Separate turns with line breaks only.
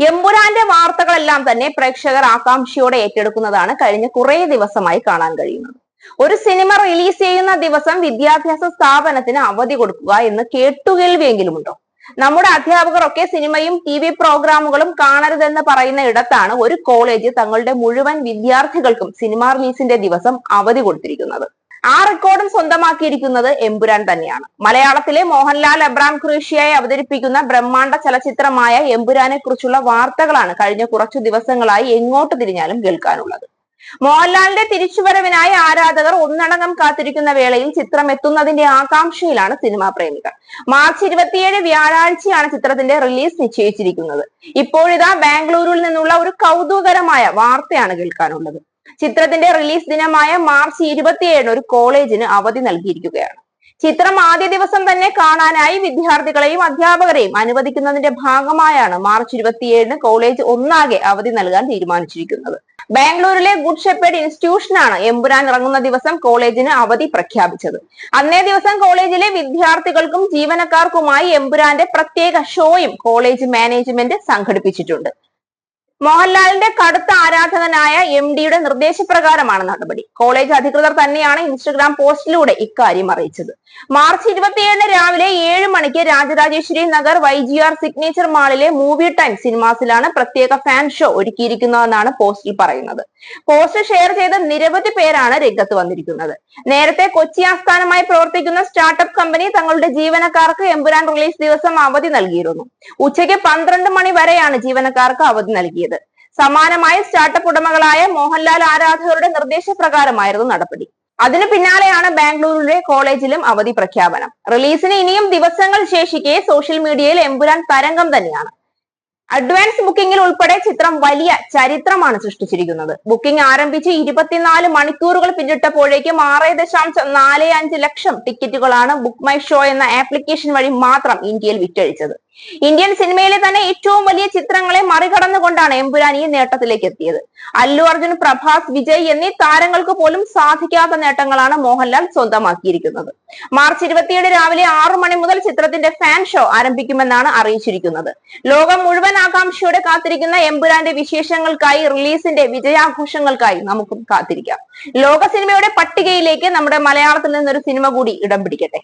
എമ്പുരാന്റെ വാർത്തകളെല്ലാം തന്നെ പ്രേക്ഷകർ ആകാംക്ഷയോടെ ഏറ്റെടുക്കുന്നതാണ് കഴിഞ്ഞ കുറെ ദിവസമായി കാണാൻ കഴിയുന്നത്. ഒരു സിനിമ റിലീസ് ചെയ്യുന്ന ദിവസം വിദ്യാഭ്യാസ സ്ഥാപനത്തിന് അവധി കൊടുക്കുക എന്ന് കേട്ടുകേൾവിയെങ്കിലും ഉണ്ടോ? നമ്മുടെ അധ്യാപകരൊക്കെ സിനിമയും TV പ്രോഗ്രാമുകളും കാണരുതെന്ന് പറയുന്ന ഇടത്താണ് ഒരു കോളേജ് തങ്ങളുടെ മുഴുവൻ വിദ്യാർത്ഥികൾക്കും സിനിമ റിലീസിന്റെ ദിവസം അവധി കൊടുത്തിരിക്കുന്നത്. ആ റെക്കോർഡും സ്വന്തമാക്കിയിരിക്കുന്നത് എമ്പുരാൻ തന്നെയാണ്. മലയാളത്തിലെ മോഹൻലാൽ എബ്രാം ഖുറേഷിയായി അവതരിപ്പിക്കുന്ന ബ്രഹ്മാണ്ഡ ചലച്ചിത്രമായ എമ്പുരാനെ കുറിച്ചുള്ള വാർത്തകളാണ് കഴിഞ്ഞ കുറച്ചു ദിവസങ്ങളായി എങ്ങോട്ട് തിരിഞ്ഞാലും കേൾക്കാനുള്ളത്. മോഹൻലാലിന്റെ തിരിച്ചുവരവിനായി ആരാധകർ ഒന്നടങ്കം കാത്തിരിക്കുന്ന വേളയിൽ ചിത്രം എത്തുന്നതിന്റെ ആകാംക്ഷയിലാണ് സിനിമാ പ്രേമികൾ. മാർച്ച് 27 വ്യാഴാഴ്ചയാണ് ചിത്രത്തിന്റെ റിലീസ് നിശ്ചയിച്ചിരിക്കുന്നത്. ഇപ്പോഴിതാ ബാംഗ്ലൂരിൽ നിന്നുള്ള ഒരു കൗതുകകരമായ വാർത്തയാണ് കേൾക്കാനുള്ളത്. ചിത്രത്തിന്റെ റിലീസ് ദിനമായ മാർച്ച് 27 ഒരു കോളേജിന് അവധി നൽകിയിരിക്കുകയാണ്. ചിത്രം ആദ്യ ദിവസം തന്നെ കാണാനായി വിദ്യാർത്ഥികളെയും അധ്യാപകരെയും അനുവദിക്കുന്നതിന്റെ ഭാഗമായാണ് മാർച്ച് 27 കോളേജ് ഒന്നാകെ അവധി നൽകാൻ തീരുമാനിച്ചിരിക്കുന്നത്. ബാംഗ്ലൂരിലെ ഗുഡ് ഷെപ്പേർഡ് ഇൻസ്റ്റിറ്റ്യൂഷനാണ് എമ്പുരാൻ ഇറങ്ങുന്ന ദിവസം കോളേജിന് അവധി പ്രഖ്യാപിച്ചത്. അന്നേ ദിവസം കോളേജിലെ വിദ്യാർത്ഥികൾക്കും ജീവനക്കാർക്കുമായി എമ്പുരാന്റെ പ്രത്യേക ഷോയും കോളേജ് മാനേജ്മെന്റ് സംഘടിപ്പിച്ചിട്ടുണ്ട്. മോഹൻലാലിന്റെ കടുത്ത ആരാധകനായ MD-യുടെ നിർദ്ദേശപ്രകാരമാണ് നടപടി. കോളേജ് അധികൃതർ തന്നെയാണ് ഇൻസ്റ്റഗ്രാം പോസ്റ്റിലൂടെ ഇക്കാര്യം അറിയിച്ചത്. മാർച്ച് 27 രാവിലെ 7 മണിക്ക് രാജരാജേശ്വരി നഗർ YGR സിഗ്നേച്ചർ മാളിലെ മൂവി ടൈം സിനിമാസിലാണ് പ്രത്യേക ഫാൻ ഷോ ഒരുക്കിയിരിക്കുന്നതെന്നാണ് പോസ്റ്റിൽ പറയുന്നത്. പോസ്റ്റ് ഷെയർ ചെയ്ത നിരവധി പേരാണ് രംഗത്ത് വന്നിരിക്കുന്നത്. നേരത്തെ കൊച്ചി ആസ്ഥാനമായി പ്രവർത്തിക്കുന്ന സ്റ്റാർട്ടപ്പ് കമ്പനി തങ്ങളുടെ ജീവനക്കാർക്ക് എമ്പുരാൻ റിലീസ് ദിവസം അവധി നൽകിയിരുന്നു. ഉച്ചയ്ക്ക് 12 മണി വരെയാണ് ജീവനക്കാർക്ക് അവധി നൽകിയത്. സമാനമായ സ്റ്റാർട്ടപ്പ് ഉടമകളായ മോഹൻലാൽ ആരാധകരുടെ നിർദ്ദേശപ്രകാരമായിരുന്നു നടപടി. അതിനു പിന്നാലെയാണ് ബാംഗ്ലൂരിലെ കോളേജിലും അവധി പ്രഖ്യാപനം. റിലീസിന് ഇനിയും ദിവസങ്ങൾ ശേഷിക്കെ സോഷ്യൽ മീഡിയയിൽ എമ്പുരാൻ തരംഗം തന്നെയാണ്. അഡ്വാൻസ് ബുക്കിംഗിൽ ഉൾപ്പെടെ ചിത്രം വലിയ ചരിത്രമാണ് സൃഷ്ടിച്ചിരിക്കുന്നത്. ബുക്കിംഗ് ആരംഭിച്ച് 24 മണിക്കൂറുകൾ പിന്നിട്ടപ്പോഴേക്കും 6.45 ലക്ഷം ടിക്കറ്റുകളാണ് ബുക്ക് മൈ ഷോ എന്ന ആപ്ലിക്കേഷൻ വഴി മാത്രം ഇന്ത്യയിൽ വിറ്റഴിച്ചത്. ഇന്ത്യൻ സിനിമയിലെ തന്നെ ഏറ്റവും വലിയ ചിത്രങ്ങളെ മറികടന്നുകൊണ്ടാണ് എമ്പുരാൻ ഈ നേട്ടത്തിലേക്ക് എത്തിയത്. അല്ലു അർജുൻ, പ്രഭാസ്, വിജയ് എന്നീ താരങ്ങൾക്ക് പോലും സാധിക്കാത്ത നേട്ടങ്ങളാണ് മോഹൻലാൽ സ്വന്തമാക്കിയിരിക്കുന്നത്. മാർച്ച് 27 രാവിലെ 6 മണി മുതൽ ചിത്രത്തിന്റെ ഫാൻ ഷോ ആരംഭിക്കുമെന്നാണ് അറിയിച്ചിരിക്കുന്നത്. ലോകം മുഴുവൻ ആകാംക്ഷയോടെ കാത്തിരിക്കുന്ന എമ്പുരാന്റെ വിശേഷങ്ങൾക്കായി, റിലീസിന്റെ വിജയാഘോഷങ്ങൾക്കായി നമുക്കും കാത്തിരിക്കാം. ലോക സിനിമയുടെ പട്ടികയിലേക്ക് നമ്മുടെ മലയാളത്തിൽ നിന്നൊരു സിനിമ കൂടി ഇടം പിടിക്കട്ടെ.